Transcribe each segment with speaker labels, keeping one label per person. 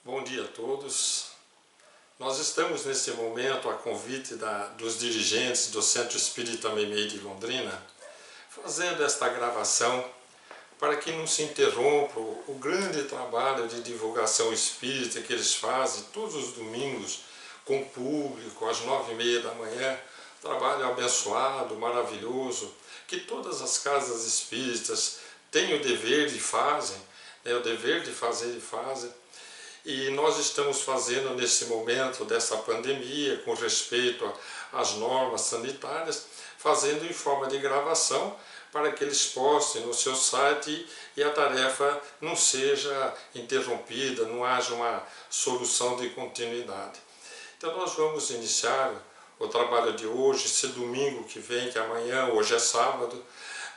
Speaker 1: Bom dia a todos. Nós estamos nesse momento, a convite dos dirigentes do Centro Espírita Meimei de Londrina, fazendo esta gravação para que não se interrompa o grande trabalho de divulgação espírita que eles fazem todos os domingos, com o público, às 9h30 da manhã, trabalho abençoado, maravilhoso, que todas as casas espíritas têm o dever de fazem, o dever de fazer e fazem. E nós estamos fazendo nesse momento dessa pandemia, com respeito às normas sanitárias, fazendo em forma de gravação para que eles postem no seu site e a tarefa não seja interrompida, não haja uma solução de continuidade. Então nós vamos iniciar o trabalho de hoje, esse domingo que vem, que amanhã, hoje é sábado,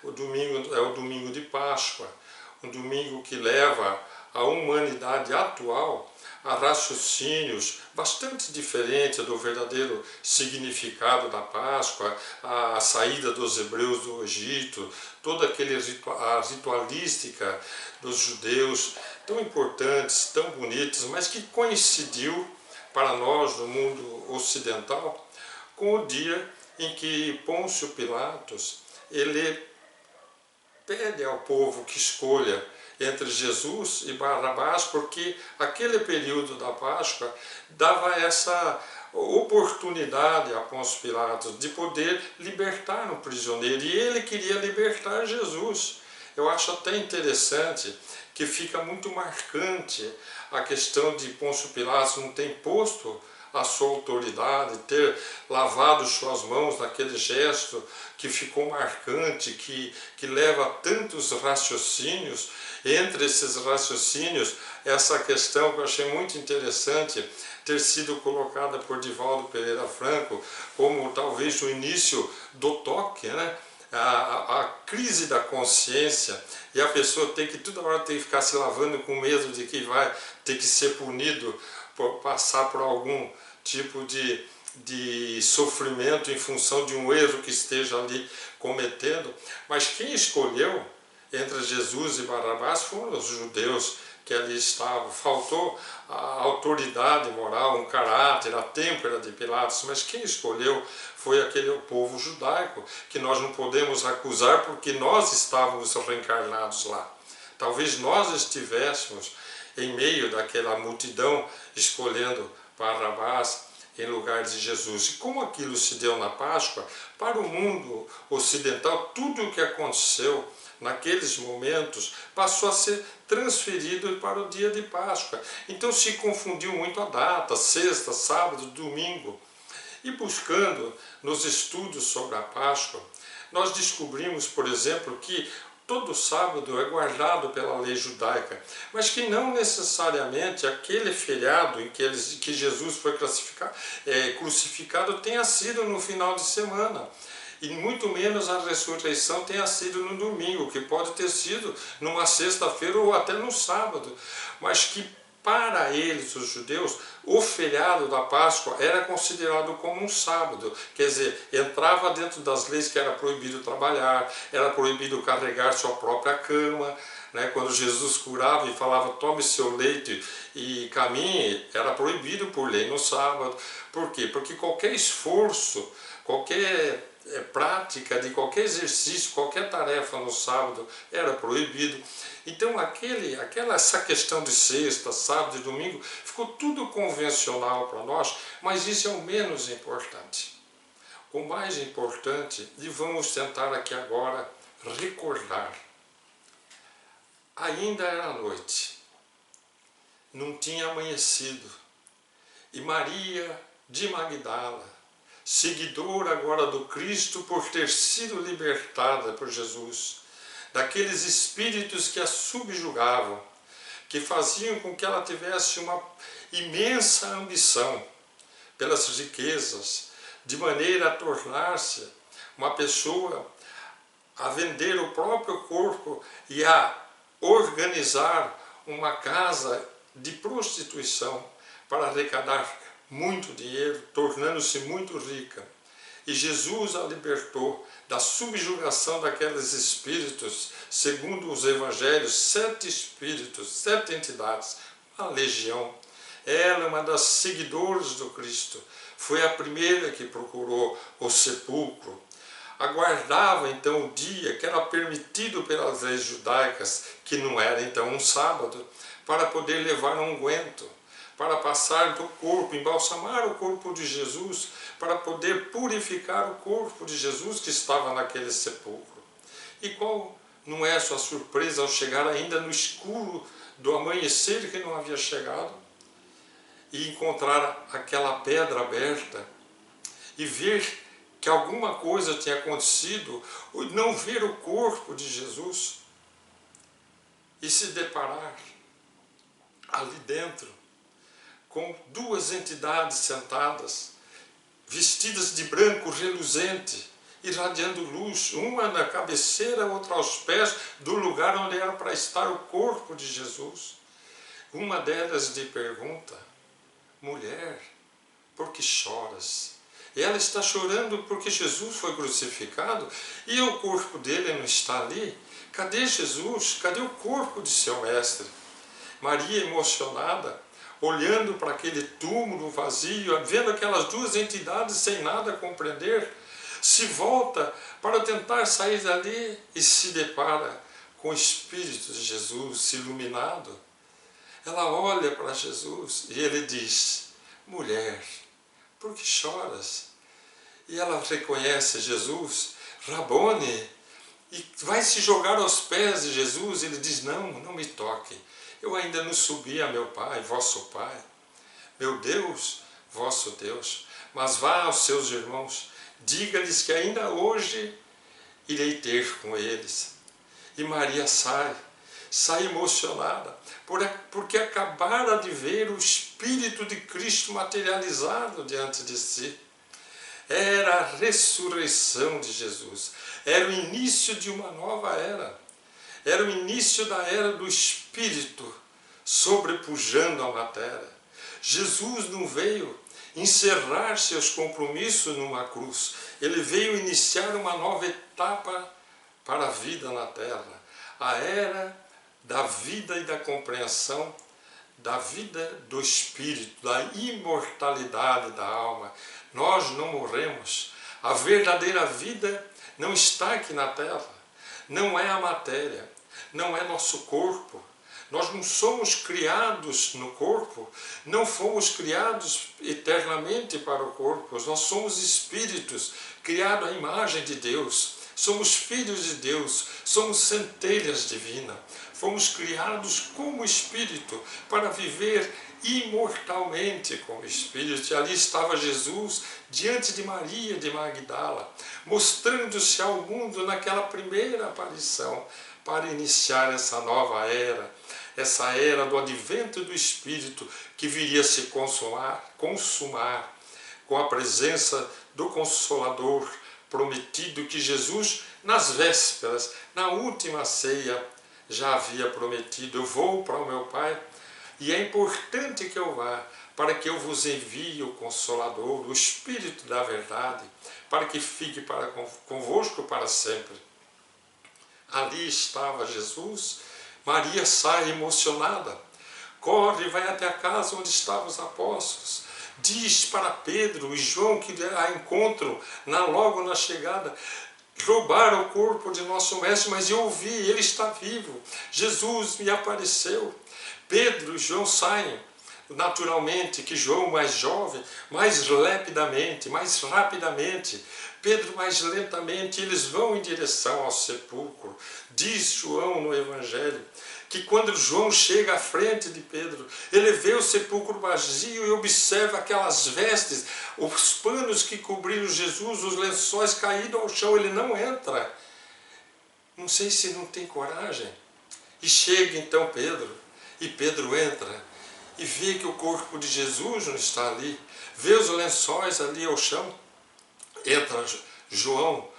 Speaker 1: o domingo é o domingo de Páscoa, um domingo que leva a humanidade atual a raciocínios bastante diferentes do verdadeiro significado da Páscoa, a saída dos hebreus do Egito, toda a ritualística dos judeus, tão importantes, tão bonitos, mas que coincidiu para nós no mundo ocidental com o dia em que Pôncio Pilatos ele pede ao povo que escolha entre Jesus e Barrabás, porque aquele período da Páscoa dava essa oportunidade a Pôncio Pilatos de poder libertar um prisioneiro, e ele queria libertar Jesus. Eu acho até interessante que fica muito marcante a questão de Pôncio Pilatos não ter posto a sua autoridade, ter lavado suas mãos naquele gesto que ficou marcante, que leva a tantos raciocínios. Entre esses raciocínios, essa questão que eu achei muito interessante, ter sido colocada por Divaldo Pereira Franco como talvez o início do toque, né? A crise da consciência, e a pessoa tem que toda hora tem que ficar se lavando com medo de que vai ter que ser punido por passar por algum tipo de sofrimento em função de um erro que esteja ali cometendo. Mas quem escolheu entre Jesus e Barrabás foram os judeus que ali estavam. Faltou a autoridade moral, um caráter, a têmpera de Pilatos, mas quem escolheu foi aquele povo judaico, que nós não podemos acusar porque nós estávamos reencarnados lá. Talvez nós estivéssemos em meio daquela multidão escolhendo Barrabás em lugar de Jesus. E como aquilo se deu na Páscoa, para o mundo ocidental, tudo o que aconteceu naqueles momentos passou a ser transferido para o dia de Páscoa. Então se confundiu muito a data, sexta, sábado, domingo. E buscando nos estudos sobre a Páscoa, nós descobrimos, por exemplo, que todo sábado é guardado pela lei judaica, mas que não necessariamente aquele feriado em que Jesus foi crucificado tenha sido no final de semana. E muito menos a ressurreição tenha sido no domingo, que pode ter sido numa sexta-feira ou até no sábado, mas que para eles, os judeus, o feriado da Páscoa era considerado como um sábado, quer dizer, entrava dentro das leis que era proibido trabalhar, era proibido carregar sua própria cama, né? Quando Jesus curava e falava, tome seu leite e caminhe, era proibido por lei no sábado. Por quê? Porque qualquer esforço, qualquer prática de qualquer exercício, qualquer tarefa no sábado era proibido. Então essa questão de sexta, sábado e domingo ficou tudo convencional para nós, mas isso é o menos importante. O mais importante, e vamos tentar aqui agora recordar, ainda era noite, não tinha amanhecido, e Maria de Magdala, seguidora agora do Cristo por ter sido libertada por Jesus, daqueles espíritos que a subjugavam, que faziam com que ela tivesse uma imensa ambição pelas riquezas, de maneira a tornar-se uma pessoa a vender o próprio corpo e a organizar uma casa de prostituição para arrecadar muito dinheiro, tornando-se muito rica. E Jesus a libertou da subjugação daqueles espíritos, segundo os evangelhos, 7 espíritos, 7 entidades, uma legião Ela é uma das seguidoras do Cristo. Foi a primeira que procurou o sepulcro. Aguardava então o dia que era permitido pelas leis judaicas, que não era então um sábado, para poder levar um unguento, para passar do corpo, embalsamar o corpo de Jesus, para poder purificar o corpo de Jesus que estava naquele sepulcro. E qual não é a sua surpresa ao chegar ainda no escuro do amanhecer que não havia chegado, e encontrar aquela pedra aberta, e ver que alguma coisa tinha acontecido, ou não ver o corpo de Jesus, e se deparar ali dentro com duas entidades sentadas, vestidas de branco reluzente, irradiando luz, uma na cabeceira, outra aos pés do lugar onde era para estar o corpo de Jesus. Uma delas lhe pergunta: mulher, por que choras? E ela está chorando porque Jesus foi crucificado e o corpo dele não está ali. Cadê Jesus? Cadê o corpo de seu mestre? Maria, emocionada, olhando para aquele túmulo vazio, vendo aquelas duas entidades sem nada compreender, se volta para tentar sair dali e se depara com o Espírito de Jesus iluminado. Ela olha para Jesus e ele diz: mulher, por que choras? E ela reconhece Jesus, Rabone, e vai se jogar aos pés de Jesus. Ele diz: não, não me toque, eu ainda não subi a meu Pai, vosso Pai, meu Deus, vosso Deus, mas vá aos seus irmãos, diga-lhes que ainda hoje irei ter com eles. E Maria sai emocionada, porque acabara de ver o Espírito de Cristo materializado diante de si. Era a ressurreição de Jesus, era o início de uma nova era, era o início da era do Espírito sobrepujando a matéria. Jesus não veio encerrar seus compromissos numa cruz, ele veio iniciar uma nova etapa para a vida na terra, a era da vida e da compreensão, da vida do Espírito, da imortalidade da alma. Nós não morremos. A verdadeira vida não está aqui na terra. Não é a matéria, não é nosso corpo. Nós não somos criados no corpo, não fomos criados eternamente para o corpo. Nós somos espíritos, criados à imagem de Deus. Somos filhos de Deus, somos centelhas divinas. Fomos criados como espírito para viver imortalmente como espírito. E ali estava Jesus diante de Maria de Magdala, mostrando-se ao mundo naquela primeira aparição para iniciar essa nova era, essa era do advento do Espírito que viria se consumar com a presença do Consolador prometido, que Jesus, nas vésperas, na última ceia, já havia prometido: eu vou para o meu Pai e é importante que eu vá, para que eu vos envie o Consolador, o Espírito da verdade, para que fique convosco para sempre. Ali estava Jesus. Maria sai emocionada, corre, vai até a casa onde estavam os apóstolos, diz para Pedro e João, que a encontram logo na chegada: roubaram o corpo de nosso mestre, mas eu ouvi, ele está vivo, Jesus me apareceu. Pedro e João saem, naturalmente que João mais jovem, mais lepidamente, mais rapidamente, Pedro mais lentamente, eles vão em direção ao sepulcro. Diz João no Evangelho que quando João chega à frente de Pedro, ele vê o sepulcro vazio e observa aquelas vestes, os panos que cobriram Jesus, os lençóis caídos ao chão. Ele não entra. Não sei se não tem coragem. E chega então Pedro, e Pedro entra e vê que o corpo de Jesus não está ali, vê os lençóis ali ao chão. Entra João,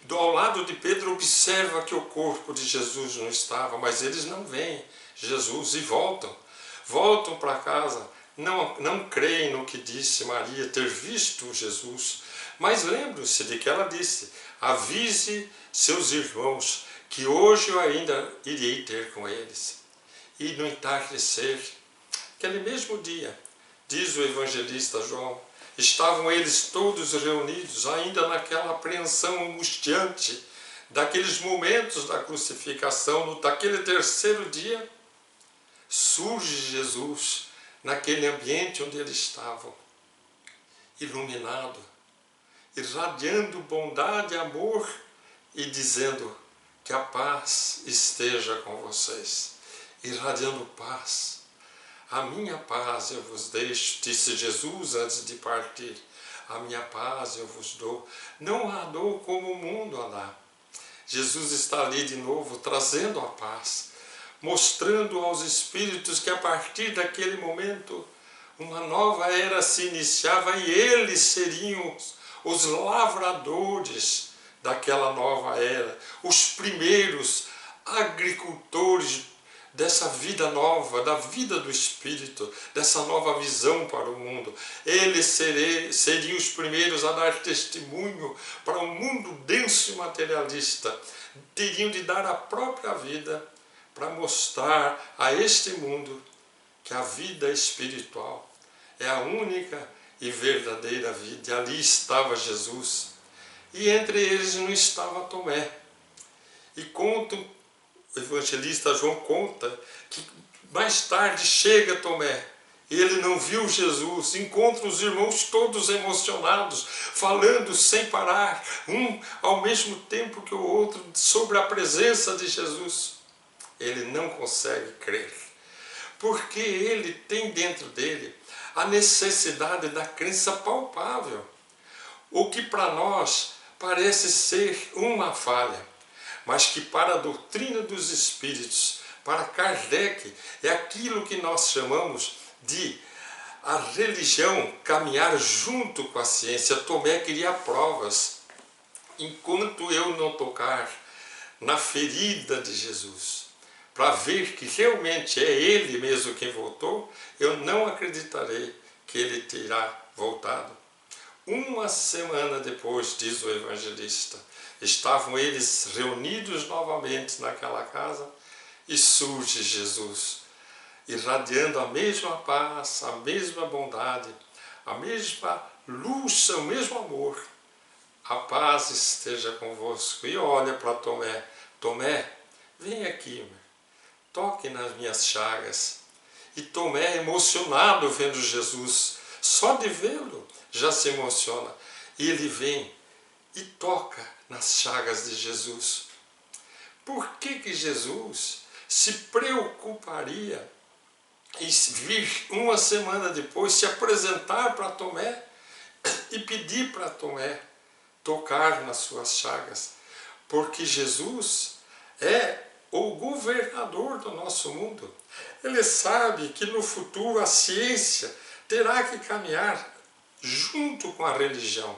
Speaker 1: ao lado de Pedro, observa que o corpo de Jesus não estava, mas eles não veem Jesus e voltam para casa, não creem no que disse Maria, ter visto Jesus, mas lembram-se de que ela disse: avise seus irmãos que hoje eu ainda irei ter com eles. E no entardecer, Aquele mesmo dia, diz o evangelista João, estavam eles todos reunidos, ainda naquela apreensão angustiante, daqueles momentos da crucificação, daquele terceiro dia, surge Jesus naquele ambiente onde eles estavam, iluminado, irradiando bondade e amor e dizendo que a paz esteja com vocês, irradiando paz. A minha paz eu vos deixo, disse Jesus antes de partir, a minha paz eu vos dou, não a dou como o mundo a dá. Jesus está ali de novo, trazendo a paz, mostrando aos espíritos que a partir daquele momento uma nova era se iniciava e eles seriam os lavradores daquela nova era, os primeiros agricultores dessa vida nova, da vida do Espírito, dessa nova visão para o mundo. Eles seriam os primeiros a dar testemunho para um mundo denso e materialista. Teriam de dar a própria vida para mostrar a este mundo que a vida espiritual é a única e verdadeira vida. E ali estava Jesus. E entre eles não estava Tomé. E o evangelista João conta que mais tarde chega Tomé, ele não viu Jesus, encontra os irmãos todos emocionados, falando sem parar, um ao mesmo tempo que o outro, sobre a presença de Jesus. Ele não consegue crer, porque ele tem dentro dele a necessidade da crença palpável, o que para nós parece ser uma falha, mas que para a doutrina dos espíritos, para Kardec, é aquilo que nós chamamos de a religião caminhar junto com a ciência. Tomé queria provas. Enquanto eu não tocar na ferida de Jesus, para ver que realmente é Ele mesmo quem voltou, eu não acreditarei que Ele terá voltado. Uma semana depois, diz o evangelista, estavam eles reunidos novamente naquela casa e surge Jesus, irradiando a mesma paz, a mesma bondade, a mesma luz, o mesmo amor. A paz esteja convosco. E olha para Tomé. Tomé, vem aqui, toque nas minhas chagas. E Tomé, emocionado vendo Jesus, só de vê-lo já se emociona. E ele vem e toca nas chagas de Jesus. Por que Jesus se preocuparia em vir uma semana depois se apresentar para Tomé e pedir para Tomé tocar nas suas chagas? Porque Jesus é o governador do nosso mundo. Ele sabe que no futuro a ciência terá que caminhar junto com a religião.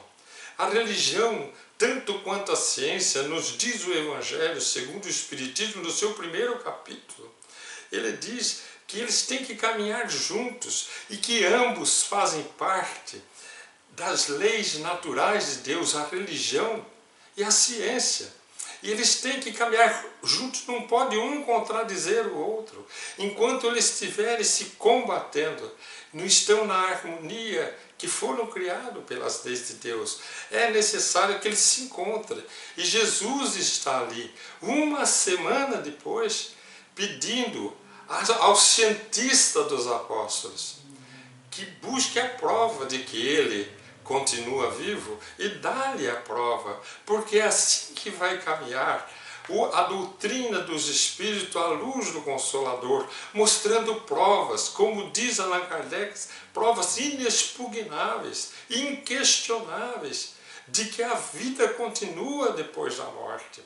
Speaker 1: A religião, tanto quanto a ciência, nos diz o Evangelho, segundo o Espiritismo, no seu primeiro capítulo. Ele diz que eles têm que caminhar juntos e que ambos fazem parte das leis naturais de Deus, a religião e a ciência. E eles têm que caminhar juntos, não pode um contradizer o outro. Enquanto eles estiverem se combatendo, não estão na harmonia que foram criados pelas leis de Deus. É necessário que eles se encontrem. E Jesus está ali, uma semana depois, pedindo ao cientista dos apóstolos que busque a prova de que ele continua vivo e dá-lhe a prova, porque é assim que vai caminhar a doutrina dos Espíritos à luz do Consolador, mostrando provas, como diz Allan Kardec, provas inexpugnáveis, inquestionáveis, de que a vida continua depois da morte.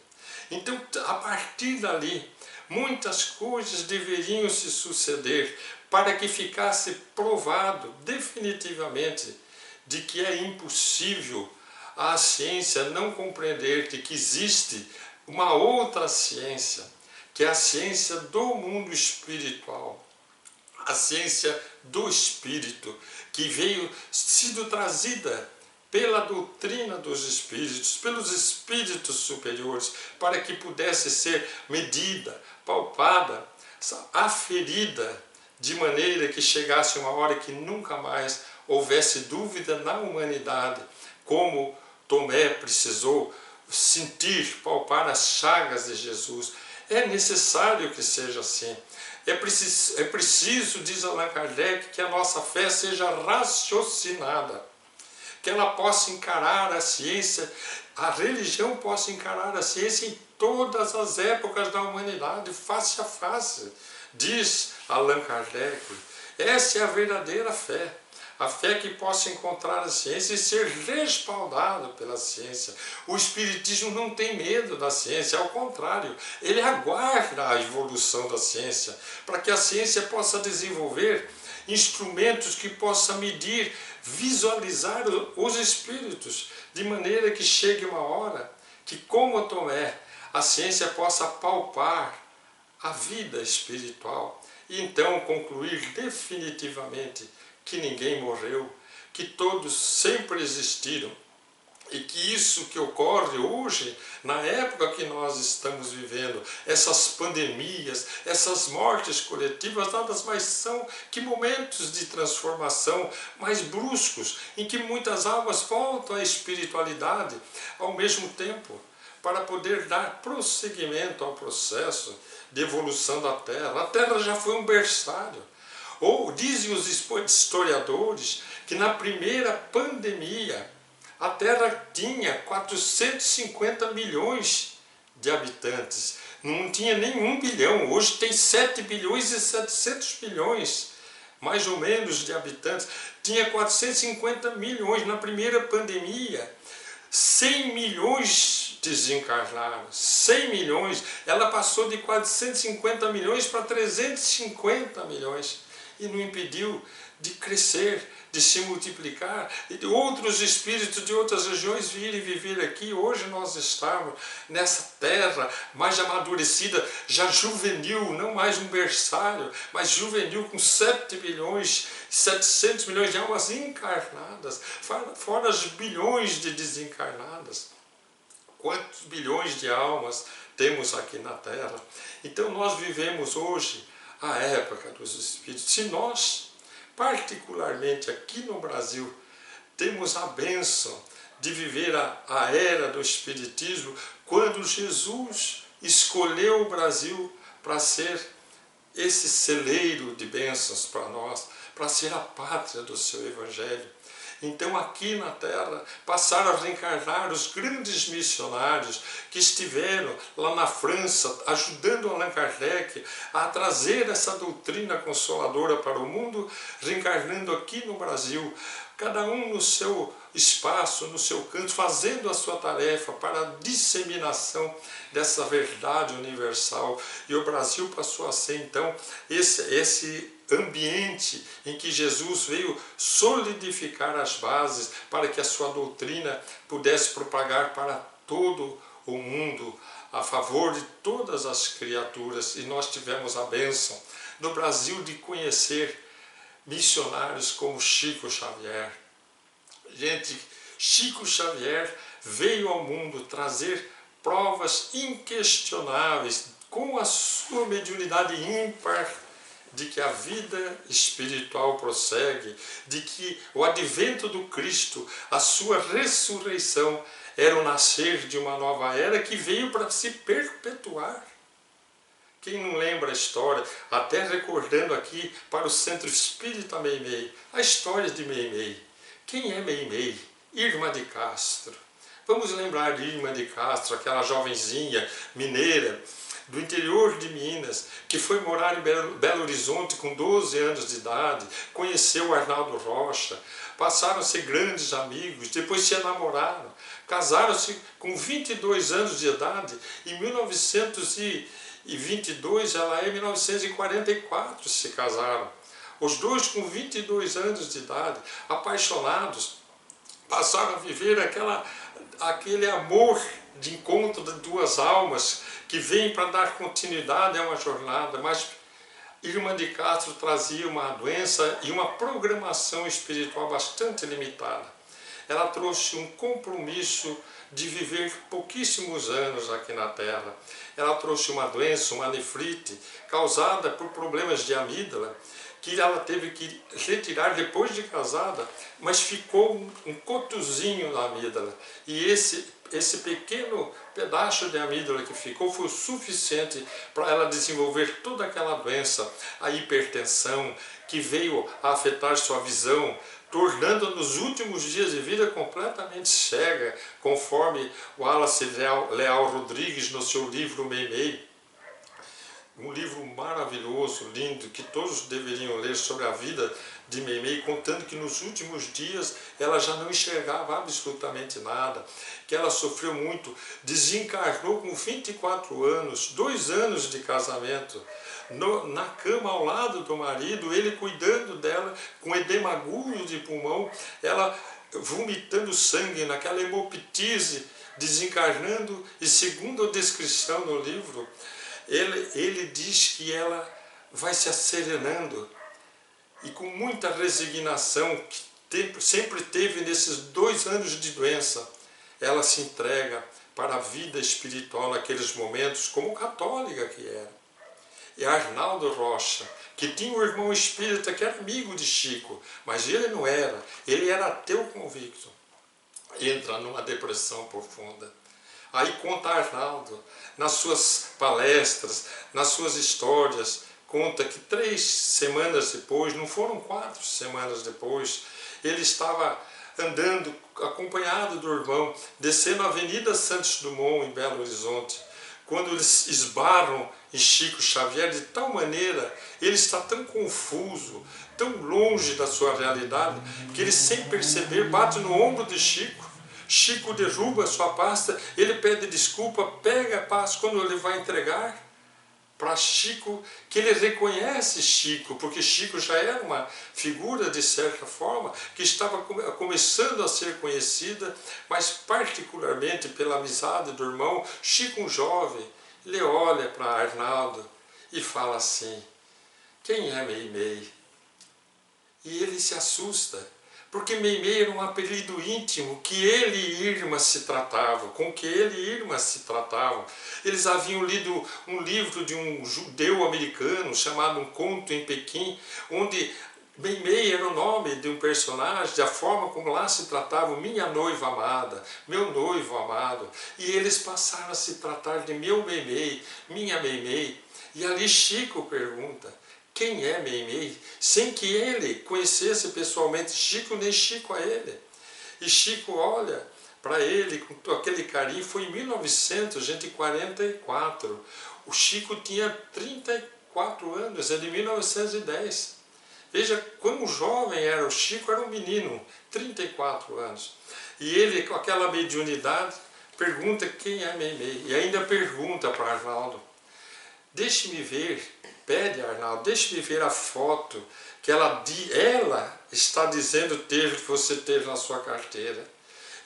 Speaker 1: Então, a partir dali, muitas coisas deveriam se suceder para que ficasse provado definitivamente de que é impossível a ciência não compreender de que existe uma outra ciência, que é a ciência do mundo espiritual, a ciência do Espírito, que veio sido trazida pela doutrina dos Espíritos, pelos Espíritos superiores, para que pudesse ser medida, palpada, aferida de maneira que chegasse uma hora que nunca mais houvesse dúvida na humanidade, como Tomé precisou sentir, palpar as chagas de Jesus. É necessário que seja assim. É preciso, diz Allan Kardec, que a nossa fé seja raciocinada, que ela possa encarar a ciência, a religião possa encarar a ciência em todas as épocas da humanidade, face a face, diz Allan Kardec. Essa é a verdadeira fé. A fé que possa encontrar a ciência e ser respaldado pela ciência. O Espiritismo não tem medo da ciência, ao contrário, ele aguarda a evolução da ciência, para que a ciência possa desenvolver instrumentos que possam medir, visualizar os espíritos, de maneira que chegue uma hora que, como Tomé, a ciência possa palpar a vida espiritual e então concluir definitivamente que ninguém morreu, que todos sempre existiram e que isso que ocorre hoje, na época que nós estamos vivendo, essas pandemias, essas mortes coletivas, nada mais são que momentos de transformação mais bruscos, em que muitas almas voltam à espiritualidade ao mesmo tempo, para poder dar prosseguimento ao processo de evolução da Terra. A Terra já foi um berçário. Ou dizem os historiadores que na primeira pandemia a Terra tinha 450 milhões de habitantes. Não tinha nem 1 bilhão. Hoje tem 7 bilhões e 700 milhões, mais ou menos, de habitantes. Tinha 450 milhões. Na primeira pandemia, 100 milhões desencarnaram. 100 milhões. Ela passou de 450 milhões para 350 milhões. E não impediu de crescer, de se multiplicar, e de outros espíritos de outras regiões virem viver aqui. Hoje nós estamos nessa terra mais amadurecida, já juvenil, não mais um berçário, mas juvenil, com 7 bilhões, 700 milhões de almas encarnadas, fora os bilhões de desencarnadas. Quantos bilhões de almas temos aqui na Terra? Então nós vivemos hoje a época dos Espíritos. Se nós, particularmente aqui no Brasil, temos a bênção de viver a era do Espiritismo, quando Jesus escolheu o Brasil para ser esse celeiro de bênçãos para nós, para ser a pátria do seu Evangelho. Então aqui na Terra passaram a reencarnar os grandes missionários que estiveram lá na França, ajudando Allan Kardec a trazer essa doutrina consoladora para o mundo, reencarnando aqui no Brasil, cada um no seu espaço, no seu canto, fazendo a sua tarefa para a disseminação dessa verdade universal. E o Brasil passou a ser então esse ambiente em que Jesus veio solidificar as bases para que a sua doutrina pudesse propagar para todo o mundo, a favor de todas as criaturas. E nós tivemos a bênção no Brasil de conhecer missionários como Chico Xavier. Gente, Chico Xavier veio ao mundo trazer provas inquestionáveis, com a sua mediunidade ímpar, de que a vida espiritual prossegue, de que o advento do Cristo, a sua ressurreição, era o nascer de uma nova era que veio para se perpetuar. Quem não lembra a história, até recordando aqui para o Centro Espírita Meimei, a história de Meimei. Quem é Meimei? Irma de Castro. Vamos lembrar de Irma de Castro, aquela jovenzinha mineira do interior de Minas, que foi morar em Belo Horizonte com 12 anos de idade, conheceu o Arnaldo Rocha, passaram a ser grandes amigos, depois se enamoraram, casaram-se com 22 anos de idade, em 1922, ela é 1944, se casaram. Os dois com 22 anos de idade, apaixonados, passaram a viver aquele amor de encontro de duas almas que vem para dar continuidade a uma jornada. Mas Irma de Castro trazia uma doença e uma programação espiritual bastante limitada. Ela trouxe um compromisso de viver pouquíssimos anos aqui na Terra. Ela trouxe uma doença, uma nefrite, causada por problemas de amígdala, que ela teve que retirar depois de casada, mas ficou um cotozinho na amígdala. E esse pequeno pedaço de amígdala que ficou foi o suficiente para ela desenvolver toda aquela doença, a hipertensão, que veio a afetar sua visão, tornando nos últimos dias de vida completamente cega, conforme o Wallace Leal Rodrigues no seu livro Meimei. Um livro maravilhoso, lindo, que todos deveriam ler sobre a vida de Meimei, contando que nos últimos dias ela já não enxergava absolutamente nada, que ela sofreu muito, desencarnou com 24 anos, 2 anos de casamento, na cama ao lado do marido, ele cuidando dela, com edema agudo de pulmão, ela vomitando sangue naquela hemoptise, desencarnando, e segundo a descrição no livro, ele diz que ela vai se acerenando e com muita resignação que sempre teve nesses 2 anos de doença, ela se entrega para a vida espiritual naqueles momentos, como católica que era. E Arnaldo Rocha, que tinha um irmão espírita que era amigo de Chico, mas ele não era, ele era ateu convicto, entra numa depressão profunda. Aí conta Arnaldo, nas suas palestras, nas suas histórias, conta que 3 semanas depois, não foram 4 semanas depois, ele estava andando acompanhado do irmão, descendo a Avenida Santos Dumont em Belo Horizonte, quando eles esbarram em Chico Xavier de tal maneira, ele está tão confuso, tão longe da sua realidade, que ele sem perceber bate no ombro de Chico. Chico derruba a sua pasta, ele pede desculpa, pega a pasta quando ele vai entregar para Chico, que ele reconhece Chico, porque Chico já era uma figura de certa forma, que estava começando a ser conhecida, mas particularmente pela amizade do irmão. Chico, um jovem, ele olha para Arnaldo e fala assim: quem é Meimei? E ele se assusta, porque Meimei era um apelido íntimo que ele e Irma se tratavam, com que ele e Irma se tratavam. Eles haviam lido um livro de um judeu americano chamado Um Conto em Pequim, onde Meimei era o nome de um personagem, da forma como lá se tratavam, minha noiva amada, meu noivo amado. E eles passaram a se tratar de meu Meimei, minha Meimei. E ali Chico pergunta: quem é Meimei? Sem que ele conhecesse pessoalmente Chico, nem Chico a ele. E Chico olha para ele com aquele carinho. Foi em 1944. O Chico tinha 34 anos, é de 1910. Veja como jovem era o Chico, era um menino, 34 anos. E ele, com aquela mediunidade, pergunta quem é Meimei. E ainda pergunta para Arnaldo: deixe-me ver, pede a Arnaldo, deixe-me ver a foto que ela está dizendo que você teve na sua carteira.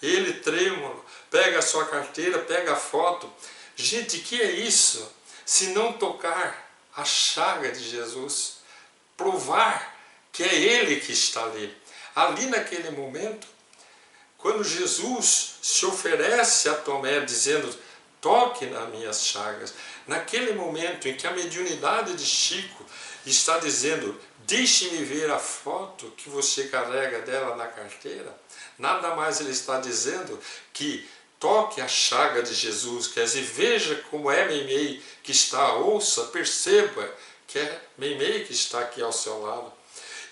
Speaker 1: Ele, trêmulo, pega a sua carteira, pega a foto. Gente, que é isso? Se não tocar a chaga de Jesus, provar que é Ele que está ali. Ali naquele momento, quando Jesus se oferece a Tomé dizendo: toque nas minhas chagas, naquele momento em que a mediunidade de Chico está dizendo: deixe-me ver a foto que você carrega dela na carteira, nada mais ele está dizendo que toque a chaga de Jesus, quer dizer, veja como é Meimei que está, ouça, perceba que é Meimei que está aqui ao seu lado.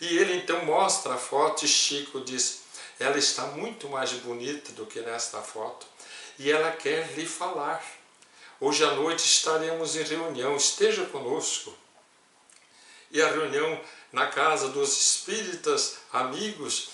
Speaker 1: E ele então mostra a foto e Chico diz: ela está muito mais bonita do que nesta foto e ela quer lhe falar. Hoje à noite estaremos em reunião, esteja conosco. E a reunião na casa dos espíritas amigos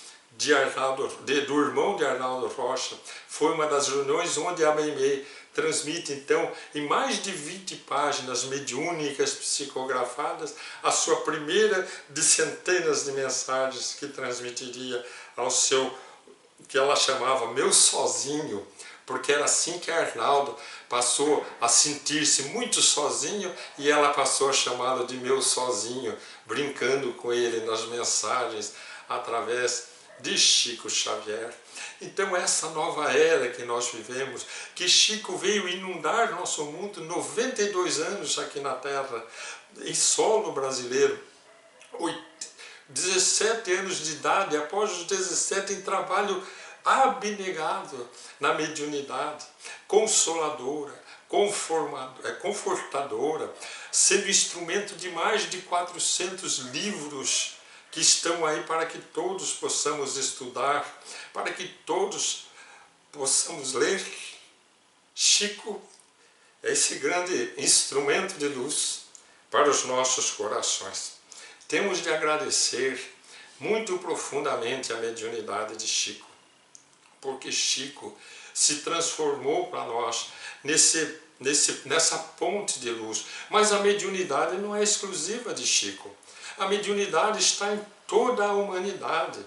Speaker 1: do irmão de Arnaldo Rocha foi uma das reuniões onde a Meimei transmite então em mais de 20 páginas mediúnicas psicografadas a sua primeira de centenas de mensagens que transmitiria ao seu, que ela chamava meu sozinho, porque era assim que Arnaldo passou a sentir-se muito sozinho e ela passou a chamá-lo de meu sozinho, brincando com ele nas mensagens através de Chico Xavier. Então essa nova era que nós vivemos, que Chico veio inundar nosso mundo, 92 anos aqui na Terra, em solo brasileiro, 17 anos de idade, após os 17 em trabalho abnegado na mediunidade, consoladora, confortadora, sendo instrumento de mais de 400 livros que estão aí para que todos possamos estudar, para que todos possamos ler. Chico é esse grande instrumento de luz para os nossos corações. Temos de agradecer muito profundamente a mediunidade de Chico, porque Chico se transformou para nós nessa ponte de luz. Mas a mediunidade não é exclusiva de Chico. A mediunidade está em toda a humanidade.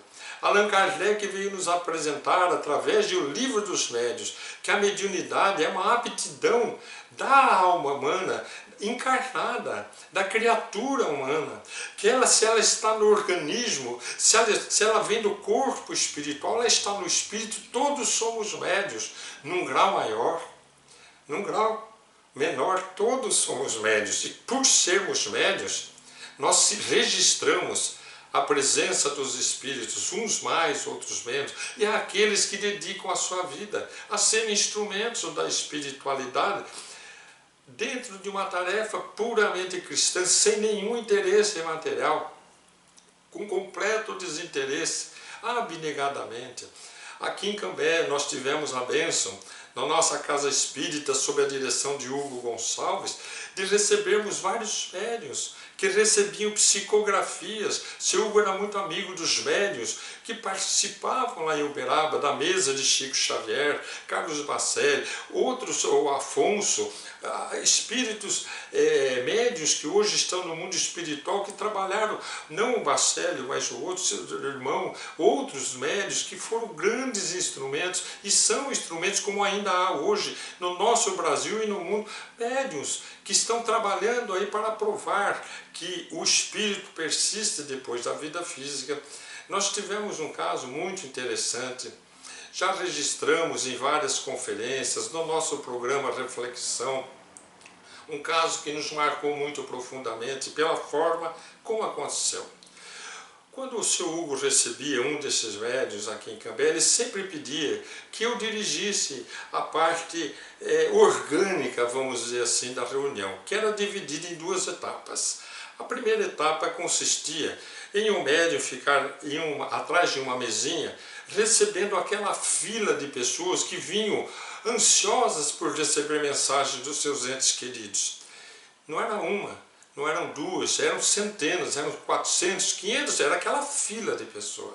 Speaker 1: Allan Kardec veio nos apresentar, através do Livro dos Médiuns, que a mediunidade é uma aptidão da alma humana, encarnada, da criatura humana, que ela, se ela está no organismo, se ela vem do corpo espiritual, ela está no espírito. Todos somos médiuns, num grau maior, num grau menor, todos somos médiuns, e por sermos médiuns, nós registramos a presença dos espíritos, uns mais, outros menos, e há aqueles que dedicam a sua vida a serem instrumentos da espiritualidade, dentro de uma tarefa puramente cristã, sem nenhum interesse material, com completo desinteresse, abnegadamente. Aqui em Cambé nós tivemos a bênção, na nossa casa espírita, sob a direção de Hugo Gonçalves, de recebermos vários médiuns que recebiam psicografias. Seu Hugo era muito amigo dos médiuns que participavam lá em Uberaba da mesa de Chico Xavier, Carlos Bacelli, outros, o Afonso, espíritos médiuns que hoje estão no mundo espiritual, que trabalharam, não o Bacelli, mas o outro seu irmão, outros médiuns que foram grandes instrumentos e são instrumentos, como ainda há hoje no nosso Brasil e no mundo, médiuns que estão trabalhando aí para provar que o espírito persiste depois da vida física. Nós tivemos um caso muito interessante, já registramos em várias conferências, no nosso programa Reflexão, um caso que nos marcou muito profundamente pela forma como aconteceu. Quando o seu Hugo recebia um desses médiuns aqui em Cambé, ele sempre pedia que eu dirigisse a parte orgânica, vamos dizer assim, da reunião, que era dividida em duas etapas. A primeira etapa consistia em um médium ficar atrás de uma mesinha, recebendo aquela fila de pessoas que vinham ansiosas por receber mensagens dos seus entes queridos. Não era uma, não eram duas, eram centenas, eram 400, 500, era aquela fila de pessoas.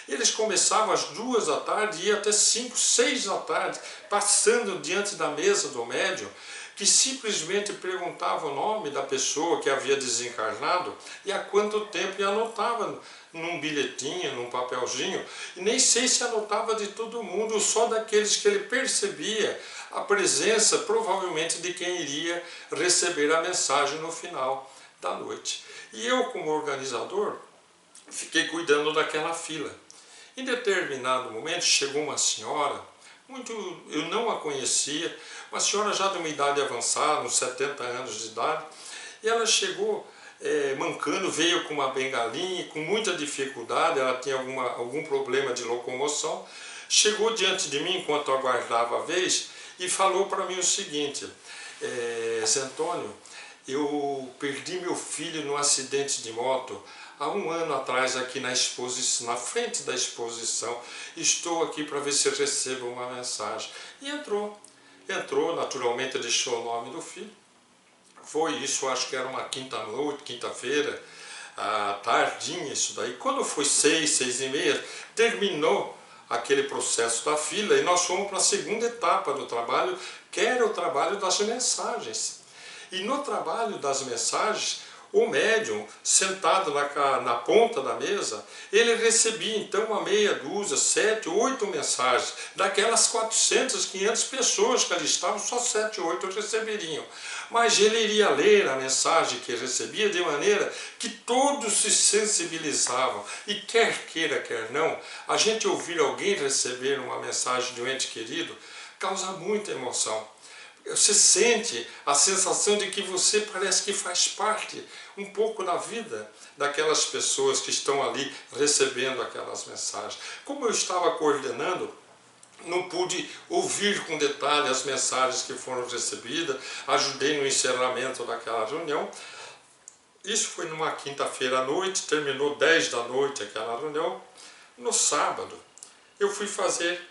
Speaker 1: Eles começavam às 2 da tarde e iam até 5, 6 da tarde, passando diante da mesa do médium, que simplesmente perguntava o nome da pessoa que havia desencarnado e há quanto tempo, e anotava num bilhetinho, num papelzinho, e nem sei se anotava de todo mundo, só daqueles que ele percebia a presença, provavelmente, de quem iria receber a mensagem no final da noite. E eu, como organizador, fiquei cuidando daquela fila. Em determinado momento chegou uma senhora, eu não a conhecia, uma senhora já de uma idade avançada, uns 70 anos de idade, e ela chegou mancando, veio com uma bengalinha, com muita dificuldade, ela tinha algum problema de locomoção, chegou diante de mim enquanto eu aguardava a vez e falou para mim o seguinte: Zé Antônio, eu perdi meu filho num acidente de moto há 1 ano atrás aqui na exposição, na frente da exposição, estou aqui para ver se eu recebo uma mensagem. E entrou, naturalmente deixou o nome do filho. Foi isso, acho que era uma quinta-feira, tardinha isso daí. Quando foi 6, 6h30, terminou aquele processo da fila e nós fomos para a segunda etapa do trabalho, que era o trabalho das mensagens. E no trabalho das mensagens, O médium, sentado na ponta da mesa, ele recebia então uma meia dúzia, 7, 8 mensagens. Daquelas 400, 500 pessoas que ali estavam, só 7, 8 receberiam. Mas ele iria ler a mensagem que recebia de maneira que todos se sensibilizavam. E quer queira, quer não, a gente ouvir alguém receber uma mensagem de um ente querido causa muita emoção. Você sente a sensação de que você parece que faz parte um pouco da vida daquelas pessoas que estão ali recebendo aquelas mensagens. Como eu estava coordenando, não pude ouvir com detalhe as mensagens que foram recebidas, ajudei no encerramento daquela reunião. Isso foi numa quinta-feira à noite, terminou 10 da noite aquela reunião. No sábado, eu fui fazer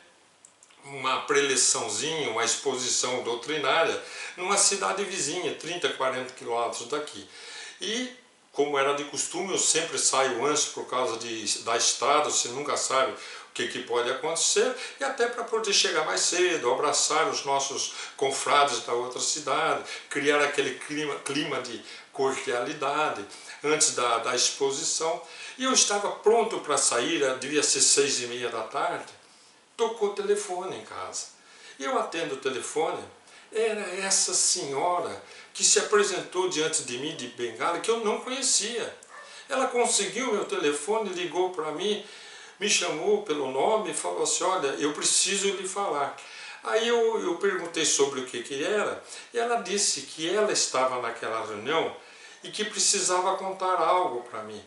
Speaker 1: uma preleçãozinha, uma exposição doutrinária numa cidade vizinha, 30, 40 quilômetros daqui. E, como era de costume, eu sempre saio antes por causa da estrada, você nunca sabe o que pode acontecer, e até para poder chegar mais cedo, abraçar os nossos confrades da outra cidade, criar aquele clima de cordialidade antes da exposição. E eu estava pronto para sair, devia ser 6h30 da tarde, tocou o telefone em casa. Eu atendo o telefone, era essa senhora que se apresentou diante de mim de bengala, que eu não conhecia. Ela conseguiu meu telefone, ligou para mim, me chamou pelo nome e falou assim, olha, eu preciso lhe falar. Aí eu perguntei sobre o que era, e ela disse que ela estava naquela reunião e que precisava contar algo para mim.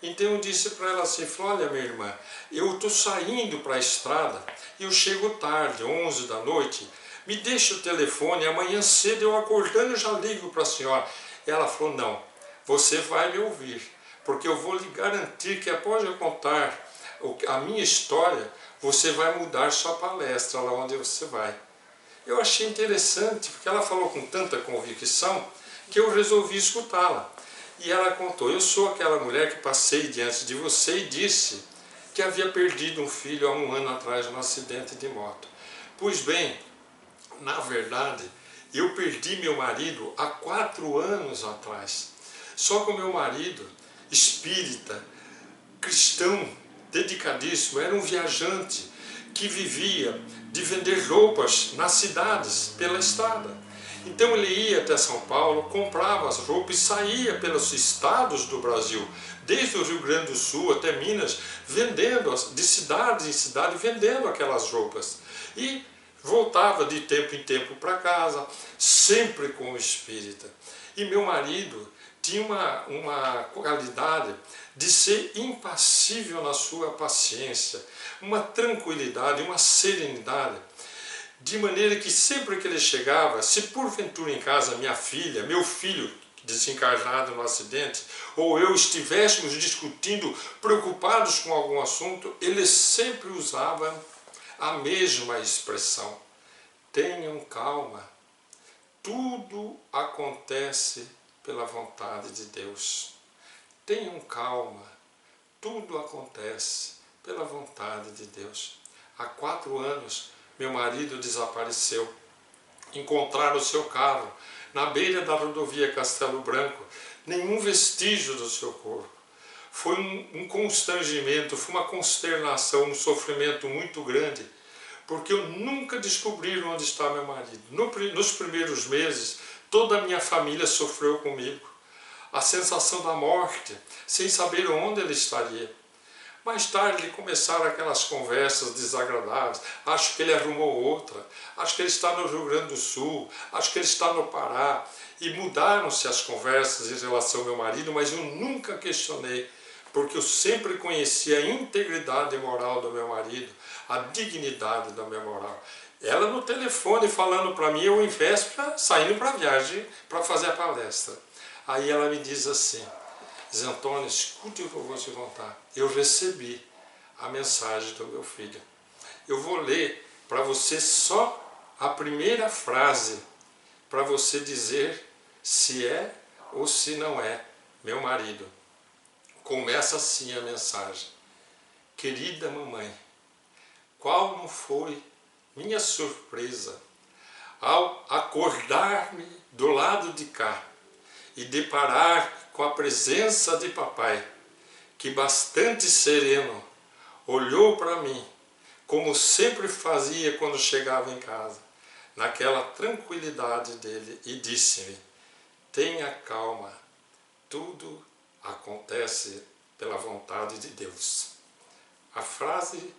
Speaker 1: Então eu disse para ela assim, olha minha irmã, eu estou saindo para a estrada, eu chego tarde, 11 da noite, me deixa o telefone, amanhã cedo eu acordando eu já ligo para a senhora. Ela falou, não, você vai me ouvir, porque eu vou lhe garantir que após eu contar a minha história, você vai mudar sua palestra lá onde você vai. Eu achei interessante, porque ela falou com tanta convicção, que eu resolvi escutá-la. E ela contou, eu sou aquela mulher que passei diante de você e disse que havia perdido um filho há 1 ano atrás num acidente de moto. Pois bem, na verdade, eu perdi meu marido há 4 anos atrás. Só que o meu marido, espírita, cristão, dedicadíssimo, era um viajante que vivia de vender roupas nas cidades, pela estrada. Então ele ia até São Paulo, comprava as roupas e saía pelos estados do Brasil, desde o Rio Grande do Sul até Minas, vendendo, de cidade em cidade, vendendo aquelas roupas. E voltava de tempo em tempo para casa, sempre com o espírita. E meu marido tinha uma qualidade de ser impassível na sua paciência, uma tranquilidade, uma serenidade, de maneira que sempre que ele chegava, se porventura em casa minha filha, meu filho desencarnado no acidente, ou eu estivéssemos discutindo, preocupados com algum assunto, ele sempre usava a mesma expressão: tenham calma, tudo acontece pela vontade de Deus. Tenham calma, tudo acontece pela vontade de Deus. Há 4 anos, meu marido desapareceu. Encontraram o seu carro na beira da rodovia Castelo Branco, nenhum vestígio do seu corpo. Foi um constrangimento, foi uma consternação, um sofrimento muito grande, porque eu nunca descobri onde está meu marido. Nos primeiros meses, toda a minha família sofreu comigo. A sensação da morte, sem saber onde ele estaria. Mais tarde começaram aquelas conversas desagradáveis, acho que ele arrumou outra, acho que ele está no Rio Grande do Sul, acho que ele está no Pará, e mudaram-se as conversas em relação ao meu marido, mas eu nunca questionei, porque eu sempre conhecia a integridade moral do meu marido, a dignidade da minha moral. Ela no telefone falando para mim, eu em véspera saindo para a viagem para fazer a palestra. Aí ela me diz assim, Zé Antônio, escute o que eu vou te contar. Eu recebi a mensagem do meu filho. Eu vou ler para você só a primeira frase, para você dizer se é ou se não é meu marido. Começa assim a mensagem. Querida mamãe, qual não foi minha surpresa ao acordar-me do lado de cá e deparar com a presença de papai, que bastante sereno olhou para mim, como sempre fazia quando chegava em casa, naquela tranquilidade dele, e disse-me: tenha calma, tudo acontece pela vontade de Deus. A frase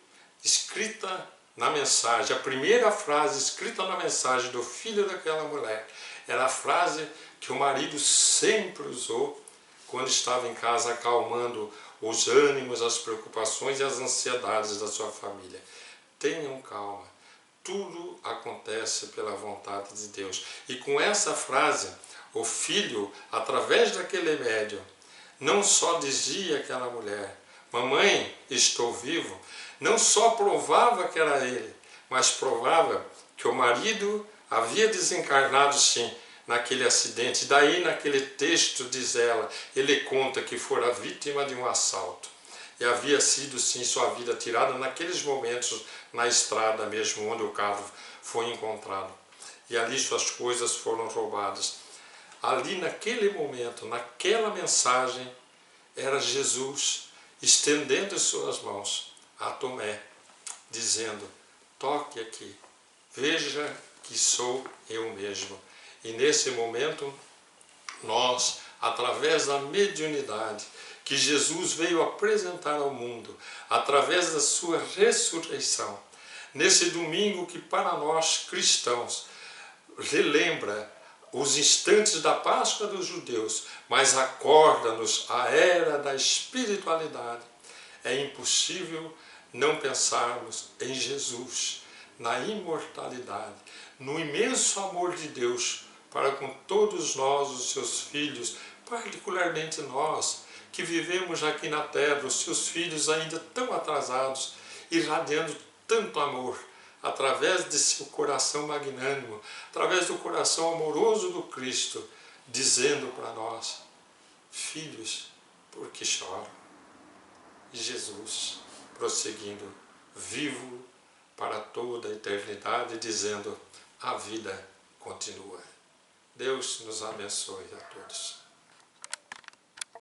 Speaker 1: escrita na mensagem, a primeira frase escrita na mensagem do filho daquela mulher, era a frase que o marido sempre usou quando estava em casa acalmando os ânimos, as preocupações e as ansiedades da sua família. Tenham calma, tudo acontece pela vontade de Deus. E com essa frase, o filho, através daquele médium, não só dizia àquela mulher: mamãe, estou vivo, não só provava que era ele, mas provava que o marido havia desencarnado sim, naquele acidente. Daí naquele texto diz ela, ele conta que fora vítima de um assalto. E havia sido sim sua vida tirada naqueles momentos na estrada mesmo, onde o carro foi encontrado. E ali suas coisas foram roubadas. Ali naquele momento, naquela mensagem, era Jesus estendendo as suas mãos a Tomé, dizendo: toque aqui, veja que sou eu mesmo. E nesse momento, nós, através da mediunidade que Jesus veio apresentar ao mundo, através da sua ressurreição, nesse domingo que para nós cristãos relembra os instantes da Páscoa dos judeus, mas acorda-nos a era da espiritualidade, é impossível não pensarmos em Jesus, na imortalidade, no imenso amor de Deus para com todos nós, os seus filhos, particularmente nós, que vivemos aqui na terra, os seus filhos ainda tão atrasados, irradiando tanto amor, através de seu coração magnânimo, através do coração amoroso do Cristo, dizendo para nós: filhos, por que choram? E Jesus, prosseguindo, vivo para toda a eternidade, dizendo: a vida continua. Deus nos abençoe a todos.